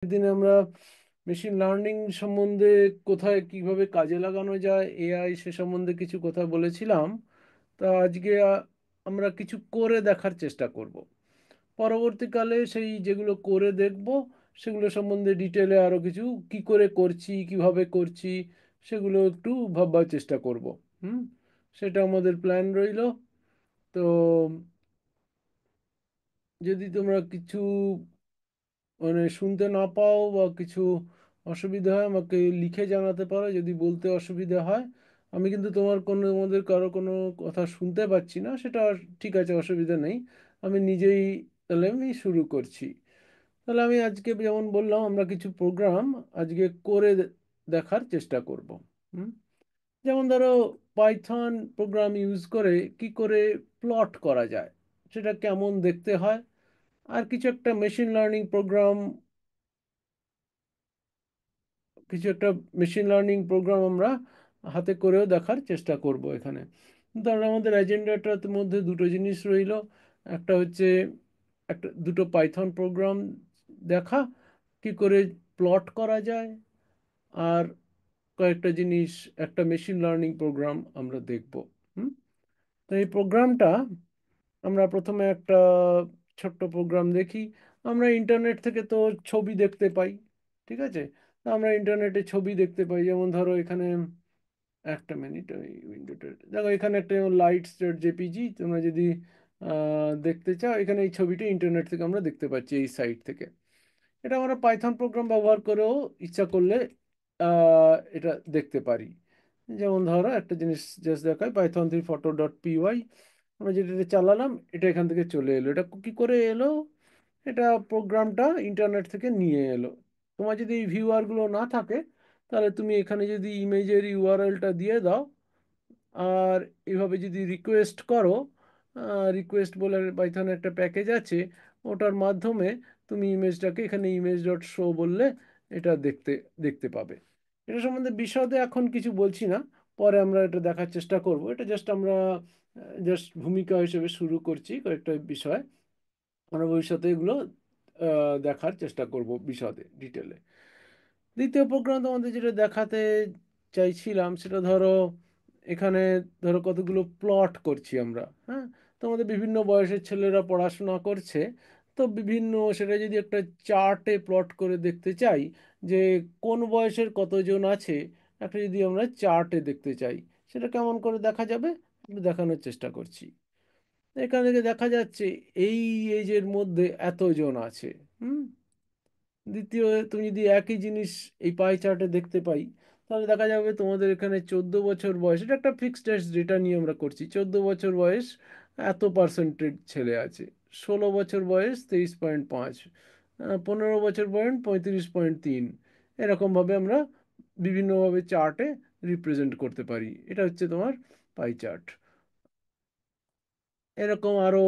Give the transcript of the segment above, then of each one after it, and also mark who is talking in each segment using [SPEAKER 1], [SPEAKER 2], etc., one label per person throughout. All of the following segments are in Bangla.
[SPEAKER 1] দিনে আমরা মেশিন লার্নিং সম্বন্ধে কোথায় কিভাবে কাজে লাগানো যায়, এআই সে সম্বন্ধে কিছু কথা বলেছিলাম। তা আজকে আমরা কিছু করে দেখার চেষ্টা করব। পরবর্তীকালে সেই যেগুলো করে দেখব সেগুলো সম্বন্ধে ডিটেলে আরো কিছু কি করে করছি, কিভাবে করছি, সেগুলো একটু ভাববার চেষ্টা করব। হুম, সেটা আমাদের প্ল্যান রইল। তো যদি তোমরা কিছু মানে শুনতে না পাও বা কিছু অসুবিধা হয় আমাকে লিখে জানাতে পারো। যদি বলতে অসুবিধা হয়, আমি কিন্তু তোমাদের কারো কোনো কথা শুনতে পাচ্ছি না, সেটা ঠিক আছে, অসুবিধা নেই। আমি নিজেই তাহলে আমি শুরু করছি। তাহলে আমি আজকে যেমন বললাম, আমরা কিছু প্রোগ্রাম আজকে করে দেখার চেষ্টা করব। হুম, যেমন ধরো, পাইথন প্রোগ্রাম ইউজ করে কি করে প্লট করা যায়, সেটা কেমন দেখতে হয়। আর কিছু একটা মেশিন লার্নিং প্রোগ্রাম, আমরা হাতে করেও দেখার চেষ্টা করব এখানে। তাহলে আমাদের এজেন্ডাটার মধ্যে দুটো জিনিস রইল। একটা হচ্ছে দুটো পাইথন প্রোগ্রাম দেখা, কি করে প্লট করা যায়। আর কয়েকটা জিনিস, একটা মেশিন লার্নিং প্রোগ্রাম আমরা দেখব। হুম, তো এই প্রোগ্রামটা আমরা প্রথমে একটা ছোট্ট প্রোগ্রাম দেখি। আমরা ইন্টারনেট থেকে তো ছবি দেখতে পাই, ঠিক আছে। তো আমরা ইন্টারনেটে ছবি দেখতে পাই, যেমন ধরো এখানে একটা মিনিট, ওই উইন্ডোটা দেখো, এখানে একটা লাইটস ডট জেপিজি তোমরা যদি দেখতে চাও, এখানে এই ছবিটা ইন্টারনেট থেকে আমরা দেখতে পাচ্ছি এই সাইট থেকে। এটা আমরা পাইথন প্রোগ্রাম ব্যবহার করেও ইচ্ছা করলে এটা দেখতে পারি। যেমন ধরো একটা জিনিস জাস্ট দেখায়, পাইথন 3 photo.py, আমরা যেটা এটা চালালাম, এটা এখান থেকে চলে এলো। এটা কি করে এলো? এটা প্রোগ্রামটা ইন্টারনেট থেকে নিয়ে এলো। তোমার যদি এই ভিউয়ারগুলো না থাকে, তাহলে তুমি এখানে যদি ইমেজের ইউআরএলটা দিয়ে দাও, আর এভাবে যদি রিকোয়েস্ট করো, রিকোয়েস্ট বলে পাইথনে একটা প্যাকেজ আছে, ওটার মাধ্যমে তুমি ইমেজটাকে এখানে ইমেজ ডট শো বললে এটা দেখতে দেখতে পাবে। এটা সম্বন্ধে বিশদে এখন কিছু বলছি না, পরে আমরা এটা দেখার চেষ্টা করব। এটা জাস্ট আমরা ভূমিকা হিসেবে শুরু করছি কয়েকটা বিষয়। আমরা ভবিষ্যতে এগুলো দেখার চেষ্টা করব বিশদে, ডিটেলে। দ্বিতীয় প্রোগ্রাম তোমাদের যেটা দেখাতে চাইছিলাম, সেটা ধরো এখানে ধরো কতগুলো প্লট করছি আমরা। হ্যাঁ, তোমাদের বিভিন্ন বয়সের ছেলেরা পড়াশোনা করছে। তো বিভিন্ন, সেটা যদি একটা চার্টে প্লট করে দেখতে চাই যে কোন বয়সের কতজন আছে, একটা যদি আমরা চার্টে দেখতে চাই, সেটা কেমন করে দেখা যাবে একটু দেখানোর চেষ্টা করছি। এখান থেকে দেখা যাচ্ছে এই এজের মধ্যে এতজন আছে। হুম, দ্বিতীয়, তুমি যদি একই জিনিস এই পাই চার্টে দেখতে পাই, তাহলে দেখা যাবে তোমাদের এখানে 14 বছর বয়স, এটা একটা ফিক্সড ডেটা নিয়ে আমরা করছি, 14 বছর বয়স এত পার্সেন্টেজ ছেলে আছে, 16 বছর বয়স 23.5, 15 বছর বয়স 35.3। এরকমভাবে আমরা বিভিন্নভাবে চার্টে রিপ্রেজেন্ট করতে পারি। এটা হচ্ছে তোমার পাই চার্ট। এরকম আরও,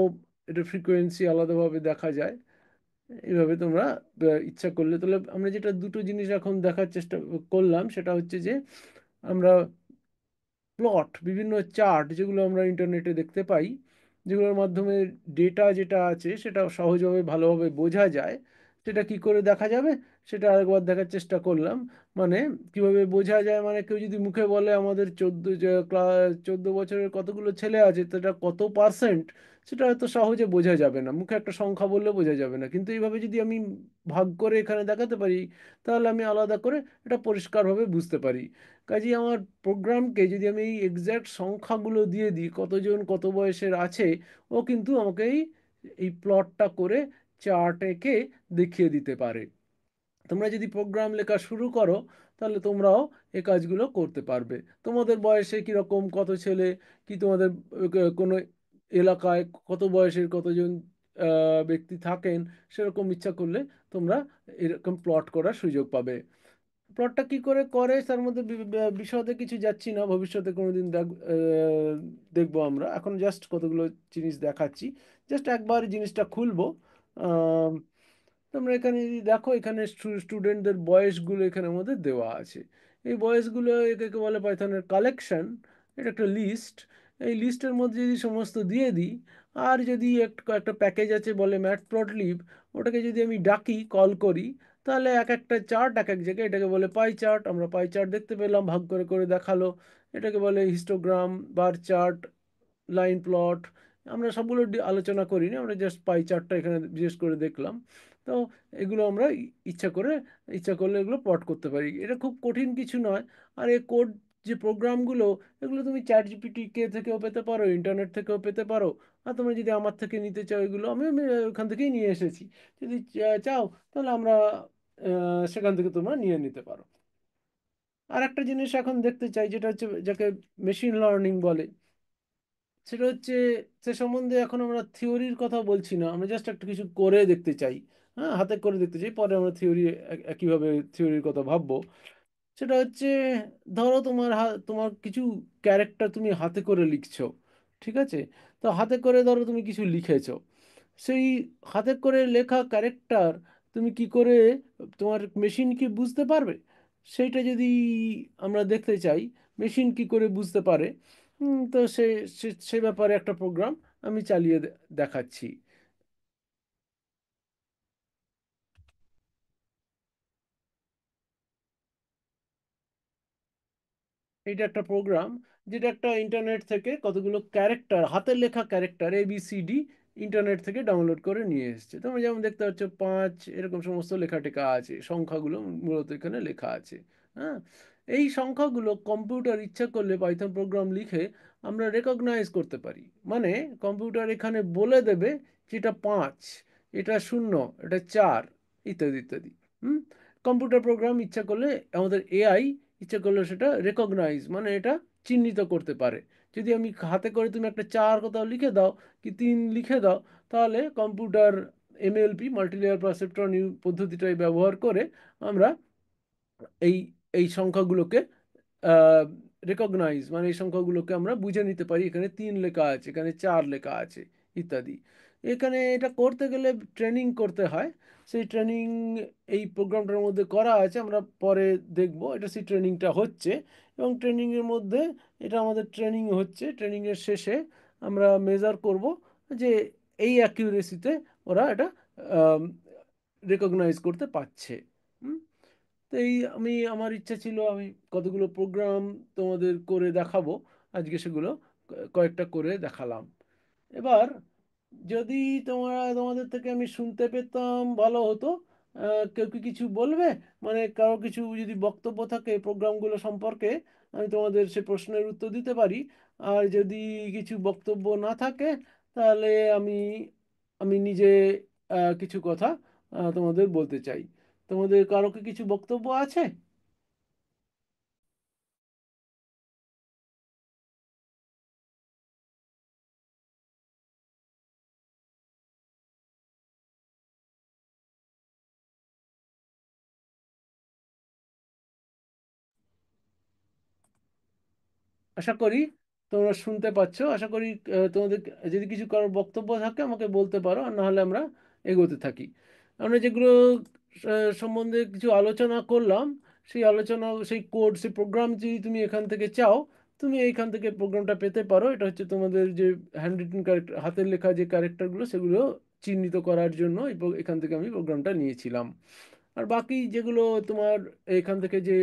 [SPEAKER 1] এটা ফ্রিকোয়েন্সি আলাদাভাবে দেখা যায়। এইভাবে তোমরা ইচ্ছা করলে, তাহলে আমরা যেটা দুটো জিনিস এখন দেখার চেষ্টা করলাম, সেটা হচ্ছে যে আমরা প্লট, বিভিন্ন চার্ট যেগুলো আমরা ইন্টারনেটে দেখতে পাই, যেগুলোর মাধ্যমে ডেটা যেটা আছে সেটা সহজভাবে ভালোভাবে বোঝা যায়, সেটা কি করে দেখা যাবে সেটা আরেকবার দেখার চেষ্টা করলাম। মানে কিভাবে বোঝা যায়, মানে কেউ যদি মুখে বলে আমাদের 14 বছরের কতগুলো ছেলে আছে, তো এটা কত পার্সেন্ট, সেটা হয়তো সহজে বোঝা যাবে না, মুখে একটা সংখ্যা বললে বোঝা যাবে না। কিন্তু এইভাবে যদি আমি ভাগ করে এখানে দেখাতে পারি, তাহলে আমি আলাদা করে এটা পরিষ্কারভাবে বুঝতে পারি। কাজেই আমার প্রোগ্রামকে যদি আমি এই এক্স্যাক্ট সংখ্যাগুলো দিয়ে দিই, কতজন কত বয়সের আছে, ও কিন্তু আমাকে এই এই প্লটটা করে চার্ট এঁকে দেখিয়ে দিতে পারে। তোমরা যদি প্রোগ্রাম লেখা শুরু করো, তাহলে তোমরাও এই কাজগুলো করতে পারবে। তোমাদের বয়সে কীরকম কত ছেলে, কি তোমাদের কোনো এলাকায় কত বয়সের কতজন ব্যক্তি থাকেন, সেরকম ইচ্ছা করলে তোমরা এরকম প্লট করার সুযোগ পাবে। প্লটটা কি করে করে তার মধ্যে বিশদে কিছু যাচ্ছি না, ভবিষ্যতে কোনোদিন দেখবো। আমরা এখন জাস্ট কতগুলো জিনিস দেখাচ্ছি। জাস্ট একবার জিনিসটা খুলবো। আহ, তোমরা এখানে যদি দেখো, এখানে স্টুডেন্টদের বয়সগুলো এখানের মধ্যে দেওয়া আছে। এই বয়সগুলো একে একে বলে পাইথনের কালেকশন। এটা একটা লিস্ট। এই লিস্টের মধ্যে যদি সমস্ত দিয়ে দিই, আর যদি একটা প্যাকেজ আছে বলে ম্যাটপ্লটলিব, ওটাকে যদি আমি ডাকি, কল করি, তাহলে এক একটা চার্ট এক এক জায়গায়, এটাকে বলে পাই চার্ট। আমরা পাই চার্ট দেখতে পেলাম, ভাগ করে করে দেখালো। এটাকে বলে histogram, bar chart, line plot. আমরা সবগুলো আলোচনা করিনি, আমরা জাস্ট পাই চার্টটা এখানে বিশেষ করে দেখলাম। তো এগুলো আমরা ইচ্ছা করলে এগুলো প্লট করতে পারি, এটা খুব কঠিন কিছু নয়। আর এই কোড যে প্রোগ্রামগুলো, এগুলো তুমি চ্যাট জিপিটি কে থেকেও পেতে পারো, ইন্টারনেট থেকেও পেতে পারো। আর তোমরা যদি আমার থেকে নিতে চাও, এগুলো আমি আমি ওখান থেকেই নিয়ে এসেছি। যদি চাও তাহলে আমরা সেখান থেকে তোমরা নিয়ে নিতে পারো। আর একটা জিনিস এখন দেখতে চাই, যেটা হচ্ছে যাকে মেশিন লার্নিং বলে। সেটা হচ্ছে, সে সম্বন্ধে এখন আমরা থিওরির কথা বলছি না, আমরা জাস্ট একটা কিছু করে দেখতে চাই। হ্যাঁ, হাতে করে দেখতে চাই, পরে আমরা থিওরি একইভাবে থিওরির কথা ভাববো। সেটা হচ্ছে, ধরো তোমার কিছু ক্যারেক্টার তুমি হাতে করে লিখছো, ঠিক আছে? তো হাতে করে ধরো তুমি কিছু লিখেছো, সেই হাতে করে লেখা ক্যারেক্টার তুমি কি করে, তোমার মেশিন কি বুঝতে পারবে? সেইটা যদি আমরা দেখতে চাই, মেশিন কি করে বুঝতে পারে, তো সে ব্যাপারে একটা প্রোগ্রাম আমি চালিয়ে দেখাচ্ছি। এটা একটা প্রোগ্রাম যেটা একটা ইন্টারনেট থেকে কতগুলো ক্যারেক্টার, হাতের লেখা ক্যারেক্টার ABCD ইন্টারনেট থেকে ডাউনলোড করে নিয়ে এসেছে। তোমরা যেমন দেখতে পাচ্ছ 5 এরকম সমস্ত লেখা টেখা আছে, সংখ্যাগুলো মূলত এখানে লেখা আছে। হ্যাঁ, এই সংখ্যাগুলো কম্পিউটার ইচ্ছা করলে পাইথন প্রোগ্রাম লিখে আমরা রেকগনাইজ করতে পারি। মানে কম্পিউটার এখানে বলে দেবে যে এটা 5, এটা 0, এটা 4, ইত্যাদি ইত্যাদি। হুম, কম্পিউটার প্রোগ্রাম ইচ্ছা করলে, আমাদের এআই ইচ্ছে করলে সেটা রেকগনাইজ মানে এটা চিহ্নিত করতে পারে। যদি আমি হাতে করে তুমি একটা 4 কোথাও লিখে দাও, কি 3 লিখে দাও, তাহলে কম্পিউটার MLP মাল্টিলেয়ার পারসেপ্ট্রন পদ্ধতিটাই ব্যবহার করে আমরা এই এই সংখ্যাগুলোকে রেকগনাইজ মানে এই সংখ্যাগুলোকে আমরা বুঝে নিতে পারি, এখানে 3 লেখা আছে, এখানে 4 লেখা আছে, ইত্যাদি। এখানে এটা করতে গেলে ট্রেনিং করতে হয়। সেই ট্রেনিং এই প্রোগ্রামটার মধ্যে করা আছে, আমরা পরে দেখব। এটা সেই ট্রেনিংটা হচ্ছে, এবং ট্রেনিংয়ের মধ্যে এটা আমাদের ট্রেনিং হচ্ছে, ট্রেনিংয়ের শেষে আমরা মেজার করব যে এই অ্যাকিউরেসিতে ওরা এটা রেকগনাইজ করতে পারছে। হুম, তো এই আমার ইচ্ছা ছিল আমি কতগুলো প্রোগ্রাম তোমাদের করে দেখাবো, আজকে সেগুলো কয়েকটা করে দেখালাম। এবার যদি তোমাদের থেকে আমি শুনতে পেতাম ভালো হতো। কেউ কি কিছু বলবে? মানে কারো কিছু যদি বক্তব্য থাকে প্রোগ্রামগুলো সম্পর্কে, আমি তোমাদের সে প্রশ্নের উত্তর দিতে পারি। আর যদি কিছু বক্তব্য না থাকে, তাহলে আমি আমি নিজে কিছু কথা তোমাদের বলতে চাই। তোমাদের কারো কি কিছু বক্তব্য আছে? আশা করি তোমরা শুনতে পাচ্ছ। আশা করি তোমাদের যদি কিছু কারোর বক্তব্য থাকে আমাকে বলতে পারো, আর নাহলে আমরা এগোতে থাকি। আমরা যেগুলো সম্বন্ধে কিছু আলোচনা করলাম, সেই কোড, সেই প্রোগ্রাম যদি তুমি এখান থেকে চাও, তুমি এইখান থেকে প্রোগ্রামটা পেতে পারো। এটা হচ্ছে তোমাদের যে হ্যান্ড রিটেন ক্যারেক্টার, হাতের লেখা যে ক্যারেক্টারগুলো, সেগুলো চিহ্নিত করার জন্য এখান থেকে আমি প্রোগ্রামটা নিয়েছিলাম। আর বাকি যেগুলো তোমার এখান থেকে যে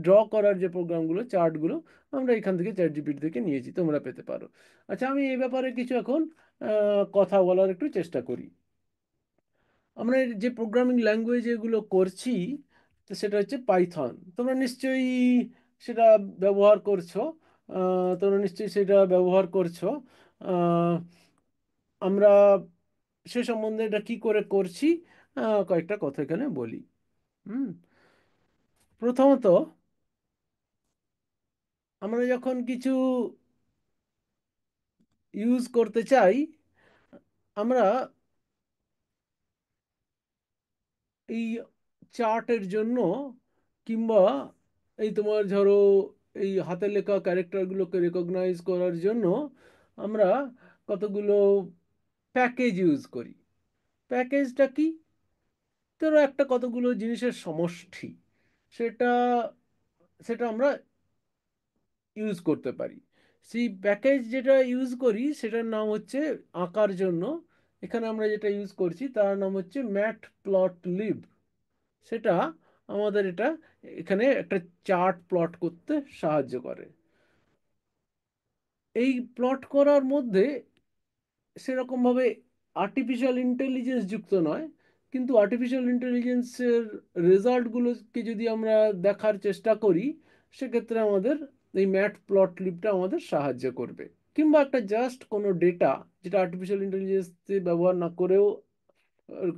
[SPEAKER 1] ড্র করার যে প্রোগ্রামগুলো, চার্টগুলো, আমরা এখান থেকে চ্যাট জিপিটি থেকে নিয়েছি, তোমরা পেতে পারো। আচ্ছা, আমি এই ব্যাপারে কিছু এখন কথা বলার একটু চেষ্টা করি। আমরা এর যে প্রোগ্রামিং ল্যাঙ্গুয়েজ এগুলো করছি, তো সেটা হচ্ছে পাইথন। তোমরা নিশ্চয়ই সেটা ব্যবহার করছো। তোমরা নিশ্চয়ই সেটা ব্যবহার করছো। আহ, আমরা সে সম্বন্ধে এটা কি করে করছি, কয়েকটা কথা এখানে বলি। হুম, প্রথমত, আমরা যখন কিছু ইউজ করতে চাই, আমরা এই চার্টের জন্য, কিংবা এই তোমার ধরো এই হাতের লেখা ক্যারেক্টারগুলোকে রেকগনাইজ করার জন্য আমরা কতগুলো প্যাকেজ ইউজ করি। প্যাকেজটা কি? ধরো একটা কতগুলো জিনিসের সমষ্টি, সেটা সেটা আমরা ইউজ করতে পারি। সেই প্যাকেজ যেটা ইউজ করি সেটার নাম হচ্ছে, আঁকার জন্য এখানে আমরা যেটা ইউজ করছি তার নাম হচ্ছে ম্যাট প্লট লিব। সেটা আমাদের এখানে একটা চার্ট প্লট করতে সাহায্য করে। এই প্লট করার মধ্যে সেরকমভাবে আর্টিফিশিয়াল ইন্টেলিজেন্স যুক্ত নয়, কিন্তু আর্টিফিশিয়াল ইন্টেলিজেন্সের রেজাল্টগুলোকে যদি আমরা দেখার চেষ্টা করি, সেক্ষেত্রে আমাদের এই ম্যাট প্লট লিবটা আমাদের সাহায্য করবে। কিংবা একটা জাস্ট কোনো ডেটা যেটা আর্টিফিশিয়াল ইন্টেলিজেন্স ব্যবহার না করেও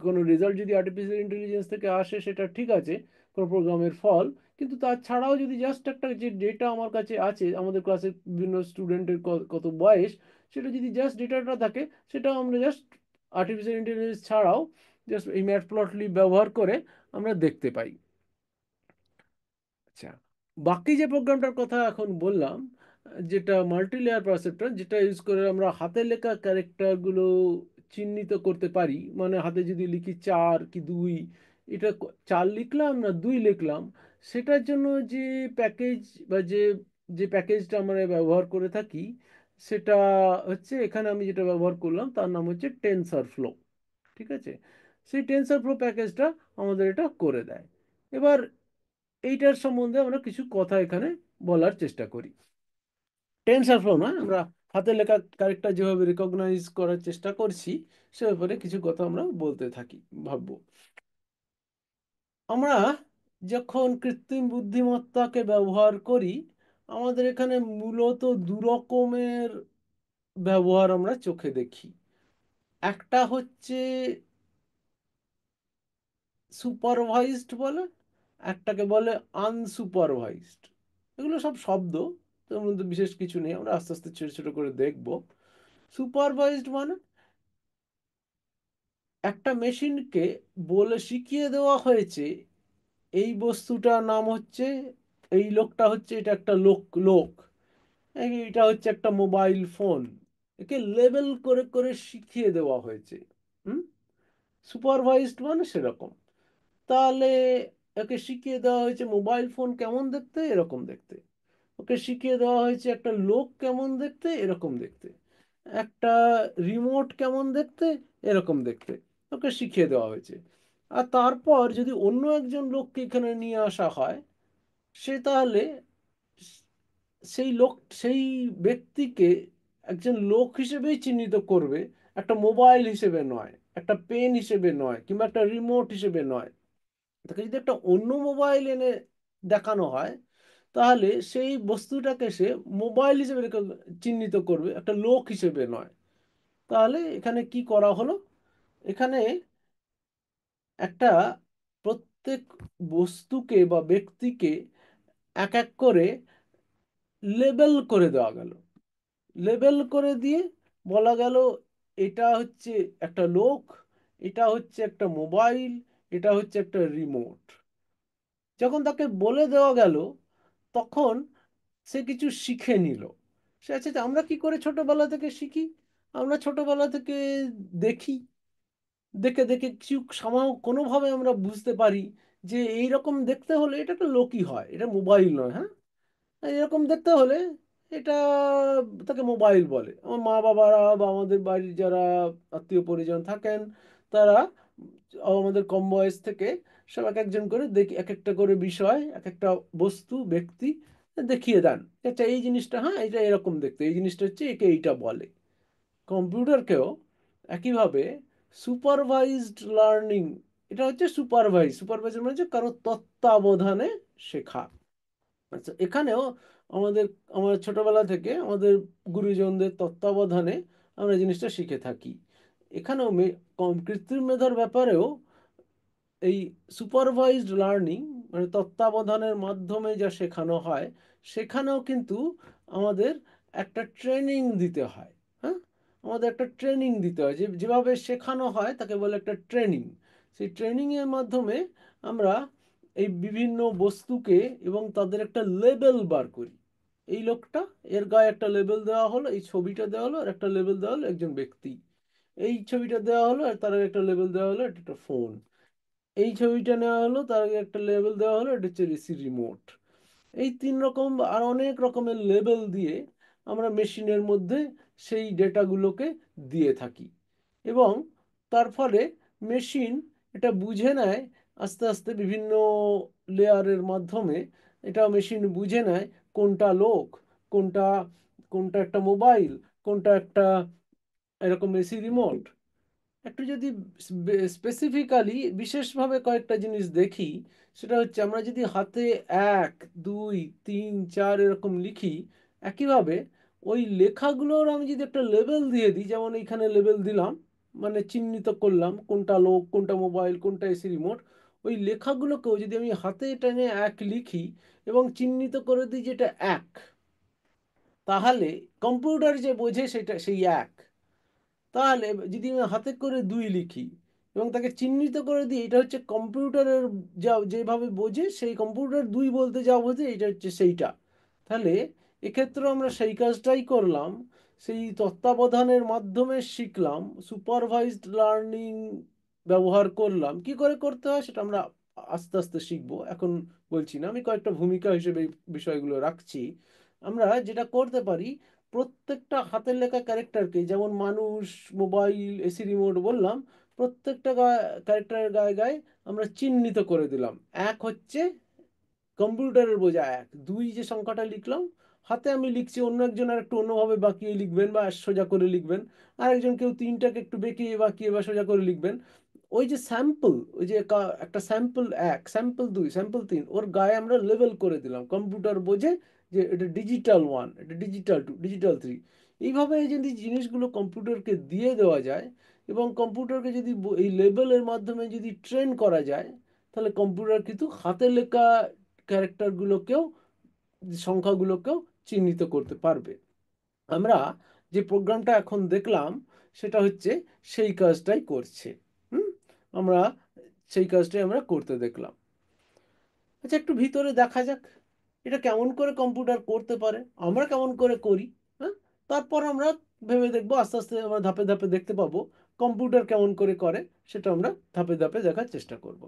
[SPEAKER 1] কোনো রেজাল্ট যদি আর্টিফিশিয়াল ইন্টেলিজেন্স থেকে আসে সেটা ঠিক আছে, কোনো প্রোগ্রামের ফল। কিন্তু তাছাড়াও যদি জাস্ট একটা যে ডেটা আমার কাছে আছে, আমাদের ক্লাসের বিভিন্ন স্টুডেন্টের কত বয়স, সেটা যদি জাস্ট ডেটাটা থাকে, সেটাও আমরা জাস্ট আর্টিফিশিয়াল ইন্টেলিজেন্স ছাড়াও জাস্ট এই ম্যাটপ্লটলি ব্যবহার করে আমরা দেখতে পাই। আচ্ছা, বাকি যে প্রোগ্রামটার কথা এখন বললাম, যেটা মাল্টি লেয়ার পারসেপ্টর, যেটা ইউজ করে আমরা হাতে লেখা ক্যারেক্টারগুলো চিহ্নিত করতে পারি, মানে হাতে যদি লিখি 4 কি 2, এটা 4 লিখলাম না 2 লিখলাম, সেটার জন্য যে প্যাকেজ বা যে যে প্যাকেজটা আমরা ব্যবহার করে থাকি, সেটা হচ্ছে এখানে আমি যেটা ব্যবহার করলাম তার নাম হচ্ছে টেনসর ফ্লো। ঠিক আছে, সেই টেনসর ফ্লো প্যাকেজটা আমাদের এটা করে দেয়। এবার এইটার সম্বন্ধে আমরা কিছু কথা এখানে বলার চেষ্টা করি। টেনসর ফ্লো না, আমরা হাতে লেখা ক্যারেক্টার যেভাবে রেকগনাইজ করার চেষ্টা করছি, সে ব্যাপারে কিছু কথা আমরা বলতে থাকি, ভাববো। আমরা যখন কৃত্রিম বুদ্ধিমত্তাকে ব্যবহার করি, আমাদের এখানে মূলত দু রকমের ব্যবহার আমরা চোখে দেখি। একটা হচ্ছে সুপারভাইজড বলে, একটাকে বলে আনসুপারভাইজড। এগুলো সব শব্দ, তার মধ্যে বিশেষ কিছু নেই, আমরা আস্তে আস্তে ছোট ছোট করে দেখব। সুপারভাইজড মানে একটা মেশিনকে বলে শিখিয়ে দেওয়া হয়েছে এই বস্তুটার নাম হচ্ছে, এই লোকটা হচ্ছে, এটা একটা লোক লোক এটা হচ্ছে একটা মোবাইল ফোন। একে লেবেল করে করে শিখিয়ে দেওয়া হয়েছে। হুম, সুপারভাইজড মানে সেরকম। তাহলে একে শিখিয়ে দেওয়া হয়েছে মোবাইল ফোন কেমন দেখতে, এরকম দেখতে। ওকে শিখিয়ে দেওয়া হয়েছে একটা লোক কেমন দেখতে, এরকম দেখতে। একটা রিমোট কেমন দেখতে, এরকম দেখতে। ওকে শিখিয়ে দেওয়া হয়েছে। আর তারপর যদি অন্য একজন লোককে এখানে নিয়ে আসা হয়, সে তাহলে সেই লোক, সেই ব্যক্তিকে একজন লোক হিসেবেই চিহ্নিত করবে, একটা মোবাইল হিসেবে নয়, একটা পেন হিসেবে নয়, কিংবা একটা রিমোট হিসেবে নয়। তাকে যদি একটা অন্য মোবাইল এনে দেখানো হয়, তাহলে সেই বস্তুটাকে সে মোবাইল হিসেবে চিহ্নিত করবে, একটা লোক হিসেবে নয়। তাহলে এখানে কি করা হলো, এখানে একটা প্রত্যেক বস্তুকে বা ব্যক্তিকে এক এক করে লেবেল করে দেওয়া গেল। লেবেল করে দিয়ে বলা গেল এটা হচ্ছে একটা লোক, এটা হচ্ছে একটা মোবাইল, এটা হচ্ছে একটা রিমোট। যখন তাকে বলে দেওয়া গেল, তখন সে কিছু শিখে নিল। সে আছে যে আমরা কি করে ছোটবেলা থেকে শিখি, আমরা ছোটবেলা থেকে দেখি, দেখে দেখে কিছু সামাও কোনোভাবে আমরা বুঝতে পারি যে এই রকম দেখতে হলে এটা একটা লোকই হয়, এটা মোবাইল নয়। হ্যাঁ, এরকম দেখতে হলে এটা, তাকে মোবাইল বলে। আমার মা বাবারা বা আমাদের বাড়ির যারা আত্মীয় পরিজন থাকেন, তারা আমাদের কম বয়স থেকে সব এক একজন করে দেখি, এক একটা করে বিষয়, এক একটা বস্তু ব্যক্তি দেখিয়ে দেন। আচ্ছা, এই জিনিসটা, হ্যাঁ এটা এরকম দেখতে, এই জিনিসটা হচ্ছে, একে এইটা বলে। কম্পিউটারকেও একইভাবে সুপারভাইজড লার্নিং, এটা হচ্ছে সুপারভাইজ মানে হচ্ছে কারো তত্ত্বাবধানে শেখা। আচ্ছা, এখানেও আমাদের, আমরা ছোটবেলা থেকে আমাদের গুরুজনদের তত্ত্বাবধানে আমরা জিনিসটা শিখে থাকি। এখানেও কৃত্রিম মেধার ব্যাপারেও এই সুপারভাইজড লার্নিং, মানে তত্ত্বাবধানের মাধ্যমে যা শেখানো হয়, সেখানেও কিন্তু আমাদের একটা ট্রেনিং দিতে হয়। হ্যাঁ, আমাদের একটা ট্রেনিং দিতে হয়, যে যেভাবে শেখানো হয় তাকে বলে একটা ট্রেনিং। সেই ট্রেনিংয়ের মাধ্যমে আমরা এই বিভিন্ন বস্তুকে এবং তাদের একটা লেবেল বার করি। এই লোকটা, এর গায়ে একটা লেবেল দেওয়া হলো, এই ছবিটা দেওয়া হলো, আর একটা লেবেল দেওয়া হলো একজন ব্যক্তি। এই ছবিটা দেওয়া হলো আর তার একটা লেবেল দেওয়া হলো, এটা একটা ফোন। এই ছবিটা নেওয়া হলো, তার আগে একটা লেবেল দেওয়া হলো, এটা হচ্ছে রিসি রিমোট। এই 3 রকম আর অনেক রকমের লেবেল দিয়ে আমরা মেশিনের মধ্যে সেই ডেটাগুলোকে দিয়ে থাকি। এবং তার ফলে মেশিন এটা বুঝে নেয় আস্তে আস্তে বিভিন্ন লেয়ারের মাধ্যমে এটা মেশিন বুঝে নেয় কোনটা লোক, কোনটা কোনটা একটা মোবাইল, কোনটা একটা এরকম এসি রিমোট। একটু যদি স্পেসিফিক্যালি বিশেষভাবে কয়েকটা জিনিস দেখি, সেটা হচ্ছে আমরা যদি হাতে 1 2 3 4 এরকম লিখি, একইভাবে ওই লেখাগুলোর আমি যদি একটা লেবেল দিয়ে দিই, যেমন এইখানে লেবেল দিলাম, মানে চিহ্নিত করলাম কোনটা লোক, কোনটা মোবাইল, কোনটা এসি রিমোট, ওই লেখাগুলোকেও যদি আমি হাতে টেনে 1 লিখি এবং চিহ্নিত করে দিই যেটা 1, তাহলে কম্পিউটার যে বোঝে সেটা সেই 1। তাহলে যদি আমি হাতে করে 2 লিখি এবং তাকে চিহ্নিত করে দিই এটা হচ্ছে কম্পিউটারের যা যেভাবে বোঝে, সেই কম্পিউটার 2 বলতে যা বোঝে এটা হচ্ছে সেইটা। তাহলে এক্ষেত্রে আমরা সেই কাজটাই করলাম, সেই তত্ত্বাবধানের মাধ্যমে শিখলাম, সুপারভাইজড লার্নিং ব্যবহার করলাম। কি করে করতে হয় সেটা আমরা আস্তে আস্তে শিখবো, এখন বলছি না। আমি কয়েকটা ভূমিকা হিসেবে এই বিষয়গুলো রাখছি। আমরা যেটা করতে পারি, প্রত্যেকটা হাতের লেখা ক্যারেক্টারকে, যেমন মানুষ, মোবাইল, এসি রিমোট বললাম, প্রত্যেকটা ক্যারেক্টারের গায়ে গায়ে আমরা চিহ্নিত করে দিলাম। 1 হচ্ছে কম্পিউটারের বোঝা 1, 2 যে সংখ্যাটা লিখলাম, হাতে আমি লিখছি, অন্য একজন আর একটু অন্যভাবে বাঁকিয়ে লিখবেন বা সোজা করে লিখবেন, আর একজন কেউ 3টাকে একটু বেঁকিয়ে বাঁকিয়ে বা সোজা করে লিখবেন। ওই যে স্যাম্পল, ওই যে একটা স্যাম্পল 1, স্যাম্পল 2, স্যাম্পল 3, ওর গায়ে আমরা লেবেল করে দিলাম, কম্পিউটার বোঝে যে এটা ডিজিটাল 1, এটা ডিজিটাল 2, ডিজিটাল 3। এইভাবে যদি জিনিসগুলো কম্পিউটারকে দিয়ে দেওয়া যায় এবং কম্পিউটারকে যদি এই লেবেলের মাধ্যমে যদি ট্রেন করা যায়, তাহলে কম্পিউটার কিন্তু হাতে লেখা ক্যারেক্টারগুলোকেও, সংখ্যাগুলোকেও চিহ্নিত করতে পারবে। আমরা যে প্রোগ্রামটা এখন দেখলাম সেটা হচ্ছে সেই কাজটাই করছে। হুম, আমরা সেই কাজটাই আমরা করতে দেখলাম। আচ্ছা, একটু ভিতরে দেখা যাক এটা কেমন করে কম্পিউটার করতে পারে, আমরা কেমন করে করি। হ্যাঁ, তারপর আমরা ভেবে দেখবো, আস্তে আস্তে আমরা ধাপে ধাপে দেখতে পাবো কম্পিউটার কেমন করে করে, সেটা আমরা ধাপে ধাপে দেখার চেষ্টা করব।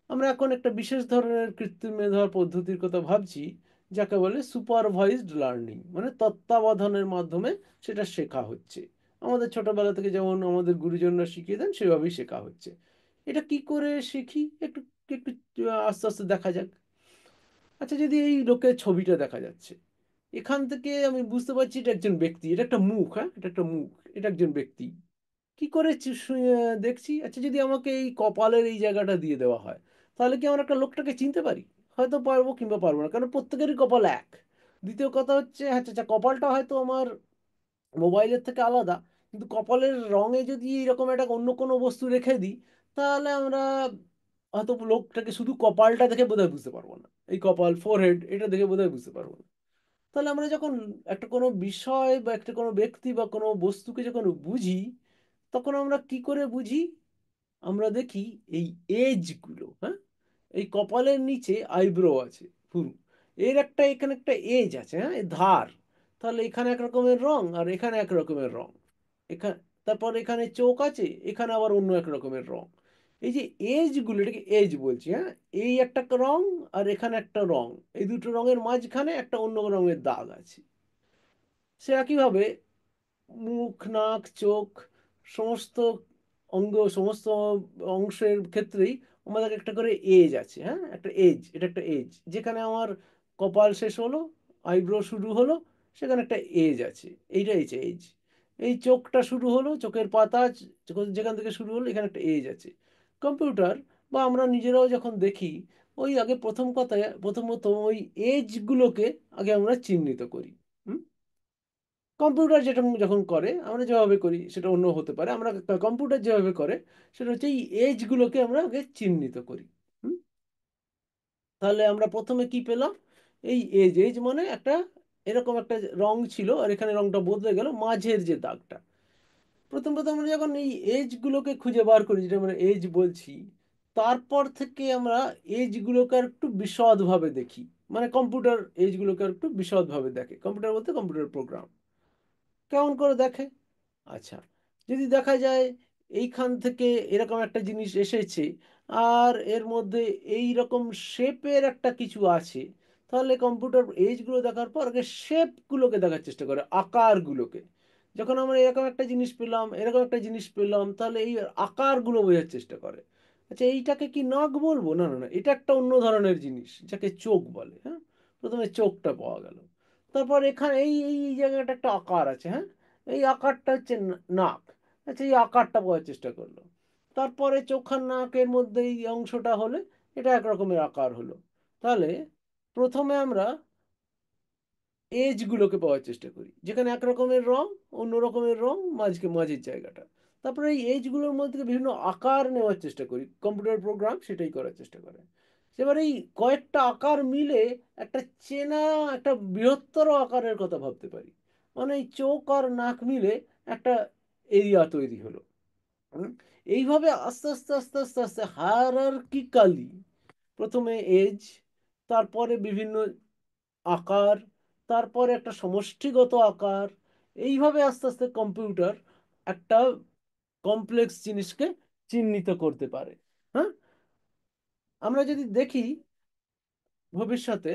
[SPEAKER 1] আমরা এখন একটা বিশেষ ধরনের কৃত্রিম মেধার পদ্ধতির কথা ভাবছি, যাকে বলে সুপারভাইজড লার্নিং, মানে তত্ত্বাবধানের মাধ্যমে সেটা শেখা হচ্ছে। আমাদের ছোটবেলা থেকে যেমন আমাদের গুরুজনরা শিখিয়ে দেন সেভাবেই শেখা হচ্ছে। এটা কি করে শিখি, একটু একটু আস্তে আস্তে দেখা যাক। আচ্ছা, যদি এই লোকের ছবিটা দেখা যাচ্ছে, এখান থেকে আমি বুঝতে পারছি এটা একজন ব্যক্তি, এটা একটা মুখ, হ্যাঁ এটা একটা মুখ, এটা একজন ব্যক্তি। কি করে দেখছি? আচ্ছা, যদি আমাকে এই কপালের এই জায়গাটা দিয়ে দেওয়া হয়, তাহলে কি আমরা একটা লোকটাকে চিনতে পারি? হয়তো পারবো কিংবা পারবো না, কারণ প্রত্যেকেরই কপাল 1। দ্বিতীয় কথা হচ্ছে, আচ্ছা আচ্ছা, কপালটা হয়তো আমার মোবাইলের থেকে আলাদা, কিন্তু কপালের রঙে যদি এরকম একটা অন্য কোনো বস্তু রেখে দিই, তাহলে আমরা হয়তো লোকটাকে শুধু কপালটা দেখে বোধহয় বুঝতে পারবো না, এই কপাল, ফোরহেড, এটা দেখে বোধহয় বুঝতে পারবো না। তাহলে আমরা যখন একটা কোনো বিষয় বা একটা কোনো ব্যক্তি বা কোনো বস্তুকে যখন বুঝি, তখন আমরা কি করে বুঝি? আমরা দেখি এই এজগুলো, হ্যাঁ, এই কপালের নিচে আইব্রো আছে, ভুরু, এর একটা এখানে একটা এজ আছে, হ্যাঁ, এই ধার। তাহলে এখানে এক রকমের রং আর এখানে এক রকমের রং। এখানে, তারপর এখানে চোখ আছে, এখানে আবার অন্য এক রকমের রং। এই যে এজগুলো, এটাকে এজ বলছি, হ্যাঁ, এই একটা রং আর এখানে একটা রং, এই দুটো রঙের মাঝখানে একটা অন্য রঙের দাগ আছে। সে একইভাবে মুখ, নাক, চোখ, সমস্ত অঙ্গ, সমস্ত অংশের ক্ষেত্রেই আমাদের একটা করে এজ আছে, হ্যাঁ, একটা এজ, এটা একটা এজ। যেখানে আমার কপাল শেষ হলো, আইব্রো শুরু হলো, সেখানে একটা এজ আছে, এইটা হচ্ছে এজ। এই চোখটা শুরু হলো, চোখের পাতা যেখান থেকে শুরু হলো, এখানে একটা এজ আছে। কম্পিউটার বা আমরা নিজেরাও যখন দেখি, ওই আগে প্রথম কথায় প্রথমত ওই এজগুলোকে আগে আমরা চিহ্নিত করি। হুম, কম্পিউটার যেটা যখন করে, আমরা যেভাবে করি সেটা অন্য হতে পারে, আমরা কম্পিউটার যেভাবে করে সেটা হচ্ছে এই এজগুলোকে আমরা আগে চিহ্নিত করি। হুম, তাহলে আমরা প্রথমে কি পেলাম? এই এজ, এজ মানে একটা এরকম একটা রং ছিল, আর এখানে রংটা বদলে গেল, মাঝের যে দাগটা। প্রথম প্রথম আমরা যখন এই এজগুলোকে খুঁজে বার করি, যেটা আমরা এজ বলছি, তারপর থেকে আমরা এজগুলোকে আর একটু বিশদভাবে দেখি। মানে কম্পিউটার এজগুলোকে আর একটু বিশদভাবে দেখে, কম্পিউটার বলতে কম্পিউটার প্রোগ্রাম কেমন করে দেখে। আচ্ছা, যদি দেখা যায় এইখান থেকে এরকম একটা জিনিস এসেছে আর এর মধ্যে এই রকম শেপের একটা কিছু আছে, তাহলে কম্পিউটার এজগুলো দেখার পর আগে শেপগুলোকে দেখার চেষ্টা করে, আকারগুলোকে। যখন আমরা এরকম একটা জিনিস পেলাম, এরকম একটা জিনিস পেলাম, তাহলে এই আকারগুলো বোঝার চেষ্টা করে। আচ্ছা, এইটাকে কি নাক বলবো? না না না, এটা একটা অন্য ধরনের জিনিস যাকে চোখ বলে। হ্যাঁ, প্রথমে চোখটা পাওয়া গেল। তারপর এখানে এই জায়গাটা একটা আকার আছে। হ্যাঁ, এই আকারটা হচ্ছে নাক। আচ্ছা, এই আকারটা পাওয়ার চেষ্টা করলো। তারপরে চোখ আর নাকের মধ্যে এই অংশটা হলে এটা এক রকমের আকার হলো। তাহলে প্রথমে আমরা এজগুলোকে পাওয়ার চেষ্টা করি, যেখানে এক রকমের রং, অন্য রকমের রং, মাঝের জায়গাটা। তারপরে এই এজগুলোর মধ্যে থেকে বিভিন্ন আকার নেওয়ার চেষ্টা করি, কম্পিউটার প্রোগ্রাম সেটাই করার চেষ্টা করে। এবার এই কয়েকটা আকার মিলে একটা চেনা, একটা বৃহত্তর আকারের কথা ভাবতে পারি। মানে এই চোখ আর নাক মিলে একটা এরিয়া তৈরি হলো। হুম? এইভাবে আস্তে আস্তে আস্তে আস্তে আস্তে হায়ারার্কিক্যালি, প্রথমে এজ, তারপরে বিভিন্ন আকার, তারপরে একটা সমষ্টিগত আকার, এইভাবে আস্তে আস্তে কম্পিউটার একটা কমপ্লেক্স জিনিসকে চিহ্নিত করতে পারে। হ্যাঁ, আমরা যদি দেখি ভবিষ্যতে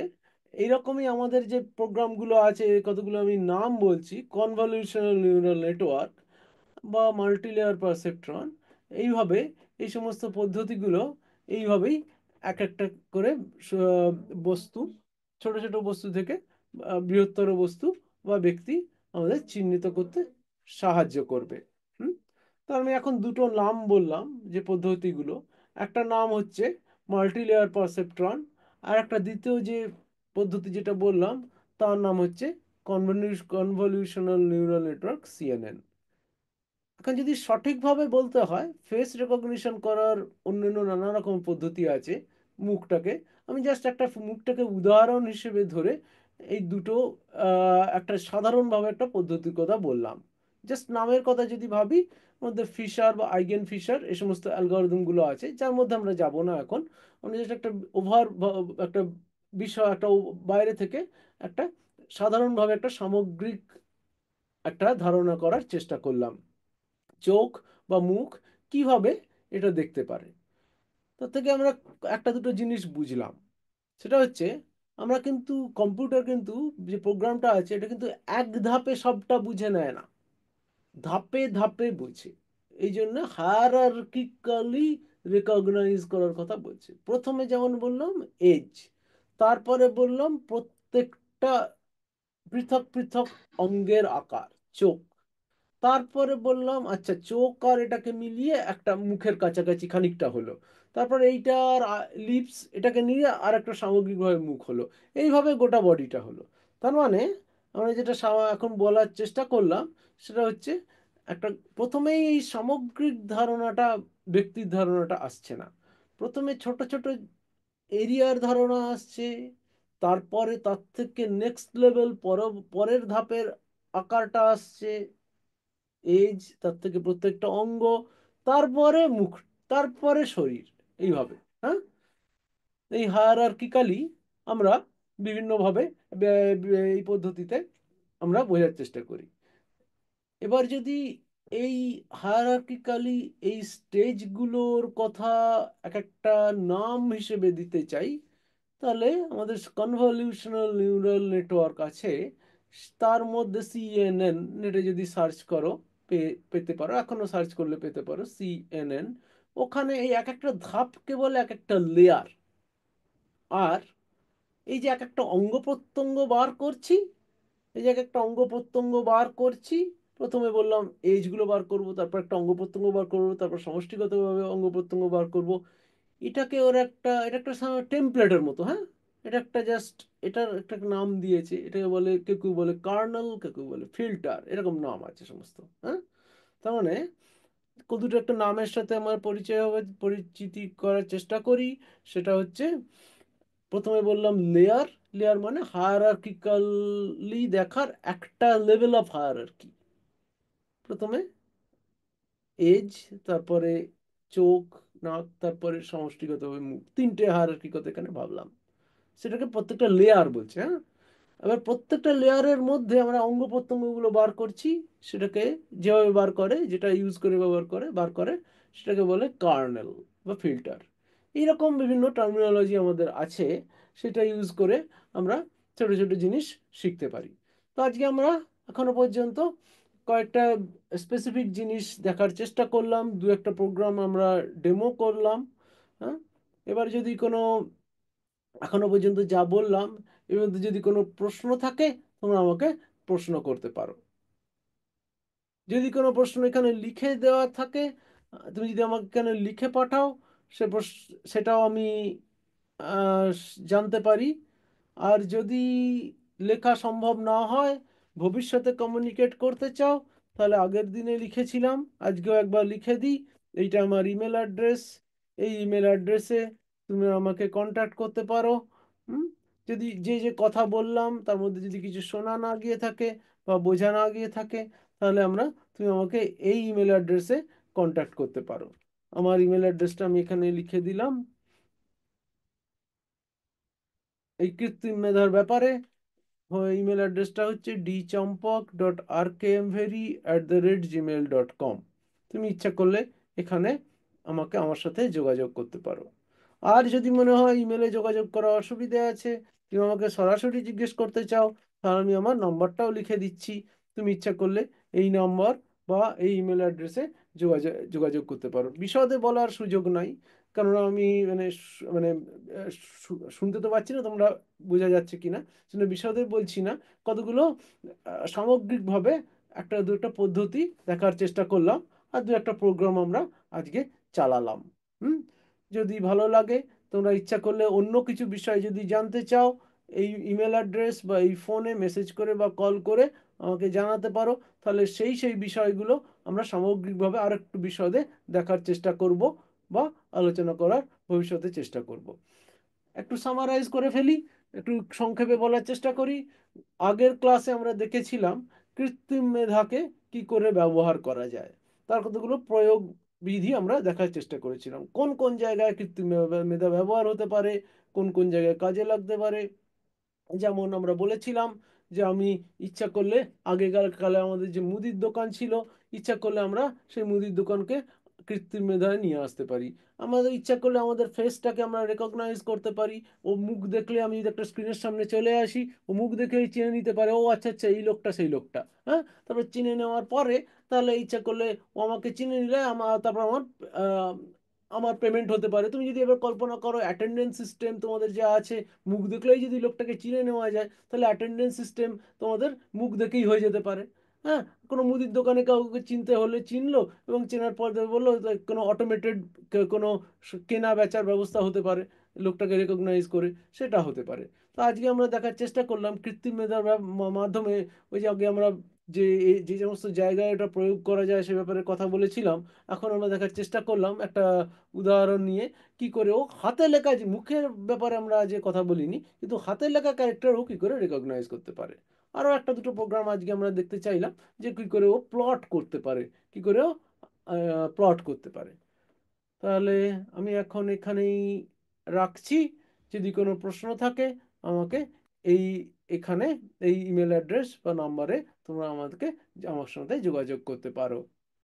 [SPEAKER 1] এইরকমই আমাদের যে প্রোগ্রামগুলো আছে, কতগুলো আমি নাম বলছি, কনভলিউশনাল নিউরাল নেটওয়ার্ক বা মাল্টিলেয়ার পারসেপট্রন, এইভাবে এই সমস্ত পদ্ধতিগুলো এইভাবেই এক একটা করে স- বস্তু, ছোট ছোট বস্তু থেকে বৃহত্তর বস্তু বা ব্যক্তি আমাদের চিহ্নিত করতে সাহায্য করবে। হুম, তো আমি এখন দুটো নাম বললাম যে পদ্ধতিগুলো। একটা নাম হচ্ছে মাল্টিলেয়ার পারসেপট্রন, আর একটা দ্বিতীয় যে পদ্ধতি যেটা বললাম তার নাম হচ্ছে কনভলিউশনাল নিউরাল নেটওয়ার্ক, সিএনএন। এখন যদি সঠিকভাবে বলতে হয়, ফেস রেকগনিশন করার অন্যান্য নানা রকম পদ্ধতি আছে। মুখটাকে, আমি জাস্ট একটা মুখটাকে উদাহরণ হিসেবে ধরে এই দুটো একটা সাধারণভাবে একটা পদ্ধতির কথা বললাম। জাস্ট নামের কথা যদি ভাবি, মধ্যে ফিশার বা আইগেন ফিশার এই সমস্ত অ্যালগরিদমগুলো আছে, যার মধ্যে আমরা যাব না এখন। আমরা জাস্ট একটা ওভার, একটা বিষয়, একটা বাইরে থেকে একটা সাধারণভাবে একটা সামগ্রিক একটা ধারণা করার চেষ্টা করলাম। চোখ বা মুখ কিভাবে এটা দেখতে পারে, তার থেকে আমরা একটা দুটো জিনিস বুঝলাম। সেটা হচ্ছে, আমরা কিন্তু কম্পিউটার কিন্তু, যে প্রোগ্রামটা আছে এটা কিন্তু এক ধাপে সবটা বুঝে নেয় না, ধাপে ধাপে বুঝে। এই জন্য হায়ারার্কিক্যালি রেকগনাইজ করার কথা বলছে। প্রথমে যেমন বললাম এজ, তারপরে বললাম প্রত্যেকটা পৃথক পৃথক অঙ্গের আকার, চোখ, তারপরে বললাম আচ্ছা চোখ আর এটাকে মিলিয়ে একটা মুখের কাছাকাছি খানিকটা হলো, তারপরে এইটার লিপস, এটাকে নিয়ে আর একটা সামগ্রিকভাবে মুখ হলো। এইভাবে গোটা বডিটা হলো। তার মানে আমরা যেটা এখন বলার চেষ্টা করলাম সেটা হচ্ছে, একটা প্রথমেই এই সামগ্রিক ধারণাটা, ব্যক্তির ধারণাটা আসছে না। প্রথমে ছোট ছোট এরিয়ার ধারণা আসছে, তারপরে তার থেকে নেক্সট লেভেল, পরের ধাপের আকারটা আসছে, এজ, তার থেকে প্রত্যেকটা অঙ্গ, তারপরে মুখ, তারপরে শরীর, এইভাবে। হ্যাঁ, এই হায়ারার্কিক্যালি আমরা বিভিন্নভাবে এই পদ্ধতিতে আমরা বোঝার চেষ্টা করি। এবার যদি এই হায়ারার্কিক্যালি এই স্টেজগুলোর কথা এক একটা নাম হিসেবে দিতে চাই, তাহলে আমাদের কনভলিউশনাল নিউরাল নেটওয়ার্ক আছে, তার মধ্যে সিএনএন, নেটে যদি সার্চ করো পেতে পারো, এখনো সার্চ করলে পেতে পারো সিএনএন। ওখানে এই এক একটা ধাপকে বলে এক একটা লেয়ার। আর এই যে এক একটা অঙ্গ প্রত্যঙ্গ বার করছি, এই যে এক একটা অঙ্গ প্রত্যঙ্গ বার করছি, প্রথমে বললাম এইজগুলো বার করব, তারপর একটা অঙ্গ প্রত্যঙ্গ বার করব, তারপর সমষ্টিগতভাবে অঙ্গ প্রত্যঙ্গ বার করব। এটাকে ওরা একটা, এটা একটা টেমপ্লেটের মতো। হ্যাঁ, এটা একটা জাস্ট, এটার একটা নাম দিয়েছে, এটাকে বলে, কেউ কেউ বলে কার্নেল, কেউ কেউ বলে ফিল্টার, এরকম নাম আছে সমস্ত। হ্যাঁ, তার মানে দুটো একটা নামের সাথে আমার পরিচয় হবে, পরিচিতি করার চেষ্টা করি। সেটা হচ্ছে, প্রথমে বললাম লেয়ার। লেয়ার মানে হায়ারার্কিক্যালি দেখার একটা লেভেল অফ হায়ারার্কি। প্রথমে এজ, তারপরে চোখ, নাক, তারপরে সমষ্টিগতভাবে মুখ, তিনটে হায়ারার্কি কথা এখানে ভাবলাম। সেটাকে প্রত্যেকটা লেয়ার বলছে। হ্যাঁ, এবার প্রত্যেকটা লেয়ারের মধ্যে আমরা অঙ্গ প্রত্যঙ্গগুলো বার করছি, সেটাকে যেভাবে বার করে, যেটা ইউজ করে ব্যবহার করে বার করে, সেটাকে বলে কার্নেল বা ফিল্টার। এইরকম বিভিন্ন টার্মিনোলজি আমাদের আছে, সেটা ইউজ করে আমরা ছোট ছোট জিনিস শিখতে পারি। তো আজকে আমরা এখনো পর্যন্ত কয়েকটা স্পেসিফিক জিনিস দেখার চেষ্টা করলাম, দু একটা প্রোগ্রাম আমরা ডেমো করলাম। হ্যাঁ, এবার যদি কোনো, এখনো পর্যন্ত যা বললাম এর মধ্যে যদি কোনো প্রশ্ন থাকে তোমরা আমাকে প্রশ্ন করতে পারো। যদি কোনো প্রশ্ন এখানে লিখে দেওয়া থাকে, তুমি যদি আমাকে এখানে লিখে পাঠাও, সেটাও আমি আহ, জানতে পারি। আর যদি লেখা সম্ভব না হয়, ভবিষ্যতে কমিউনিকেট করতে চাও, তাহলে আগের দিনে লিখেছিলাম, আজকেও একবার লিখে দিই। এইটা আমার ইমেল অ্যাড্রেস। এই ইমেল অ্যাড্রেসে তুমি আমাকে কন্ট্যাক্ট করতে পারো। হুম, যদি যে যে কথা বললাম তার মধ্যে যদি কিছু শোনা না গিয়ে থাকে বা বোঝা না গিয়ে থাকে, তাহলে তুমি আমাকে এই ইমেল অ্যাড্রেসে কন্ট্যাক্ট করতে পারো। আমার ইমেল অ্যাড্রেসটা আমি এখানে লিখে দিলাম। এই কৃত্রিম মেধার ব্যাপারে ইমেল অ্যাড্রেসটা হচ্ছে dchampok.rkmveri@gmail.com। তুমি ইচ্ছা করলে এখানে আমাকে আমার সাথে যোগাযোগ করতে পারো। আর যদি মনে হয় ইমেলে যোগাযোগ করা অসুবিধা আছে, তুমি আমাকে সরাসরি জিজ্ঞেস করতে চাও, তাহলে আমি আমার নম্বরটাও লিখে দিচ্ছি। তুমি ইচ্ছা করলে এই নম্বর বা এই ইমেল অ্যাড্রেসে যোগাযোগ করতে পারো। বিশদে বলার সুযোগ নাই, কারণ আমি মানে মানে শুনতে তো পাচ্ছি না তোমরা, বোঝা যাচ্ছে কিনা সেটা বিশদে বলছি না। কতগুলো সামগ্রিকভাবে একটা দুটো পদ্ধতি দেখার চেষ্টা করলাম, আর দু একটা প্রোগ্রাম আমরা আজকে চালালাম। হুম, যদি ভালো লাগে, তোমরা ইচ্ছা করলে অন্য কিছু বিষয় যদি জানতে চাও, এই ইমেল অ্যাড্রেস বা এই ফোনে মেসেজ করে বা কল করে আমাকে জানাতে পারো। তাহলে সেই বিষয়গুলো আমরা সামগ্রিকভাবে আর একটু বিশদে দেখার চেষ্টা করব বা আলোচনা করার ভবিষ্যতে চেষ্টা করব। একটু সামারাইজ করে ফেলি, একটু সংক্ষেপে বলার চেষ্টা করি। আগের ক্লাসে আমরা দেখেছিলাম কৃত্রিম মেধাকে কি করে ব্যবহার করা যায়, তার কতগুলো প্রয়োগ বিধি আমরা দেখার চেষ্টা করেছিলাম। কোন কোন জায়গায় কৃত্রিম মেধা ব্যবহার হতে পারে, কোন কোন জায়গায় কাজে লাগতে পারে। যেমন আমরা বলেছিলাম যে আমি ইচ্ছা করলে, আগেকার কালে আমাদের যে মুদির দোকান ছিল, ইচ্ছা করলে আমরা সেই মুদির দোকানকে কৃত্রিম মেধায় নিয়ে আসতে পারি। আমাদের ইচ্ছা করলে আমাদের ফেসটাকে আমরা রেকগনাইজ করতে পারি। ও মুখ দেখলে, আমি যদি একটা স্ক্রিনের সামনে চলে আসি, ও মুখ দেখলেই চিনে নিতে পারে, ও আচ্ছা আচ্ছা এই লোকটা সেই লোকটা। হ্যাঁ, তারপর চিনে নেওয়ার পরে তাহলে ইচ্ছা করলে ও আমাকে চিনে নিলে তারপর আহ, আমার পেমেন্ট হতে পারে। তুমি যদি এবার কল্পনা করো অ্যাটেন্ডেন্স সিস্টেম তোমাদের যা আছে, মুখ দেখলেই যদি লোকটাকে চিনে নেওয়া যায়, তাহলে অ্যাটেন্ডেন্স সিস্টেম তোমাদের মুখ দেখেই হয়ে যেতে পারে। হ্যাঁ, কোনো মুদির দোকানে কাউকে চিনতে হলে চিনলো, এবং চেনার পর বললো তো কোনো অটোমেটেড কোনো কেনা বেচার ব্যবস্থা হতে পারে, লোকটাকে রেকগনাইজ করে সেটা হতে পারে। তো আজকে আমরা দেখার চেষ্টা করলাম কৃত্রিম মেধার মাধ্যমে, ওই যে আগে আমরা যে যে সমস্ত জায়গায় এটা প্রয়োগ করা যায় সে ব্যাপারে কথা বলেছিলাম। এখন আমরা দেখার চেষ্টা করলাম একটা উদাহরণ নিয়ে, কি করে ও হাতে লেখা, যে মুখের ব্যাপারে আমরা যে কথা বলিনি, কিন্তু হাতে লেখা ক্যারেক্টারও কি করে রেকগনাইজ করতে পারে। আরও একটা দুটো প্রোগ্রাম আজকে আমরা দেখতে চাইলাম, যে কি করে ও প্লট করতে পারে, কি করে ও প্লট করতে পারে। তাহলে আমি এখন এখানেই রাখছি। যদি কোনো প্রশ্ন থাকে আমাকে এই এখানে এই ইমেল অ্যাড্রেস বা নাম্বারে তোমরা আমাদেরকে আমার সাথে যোগাযোগ করতে পারো।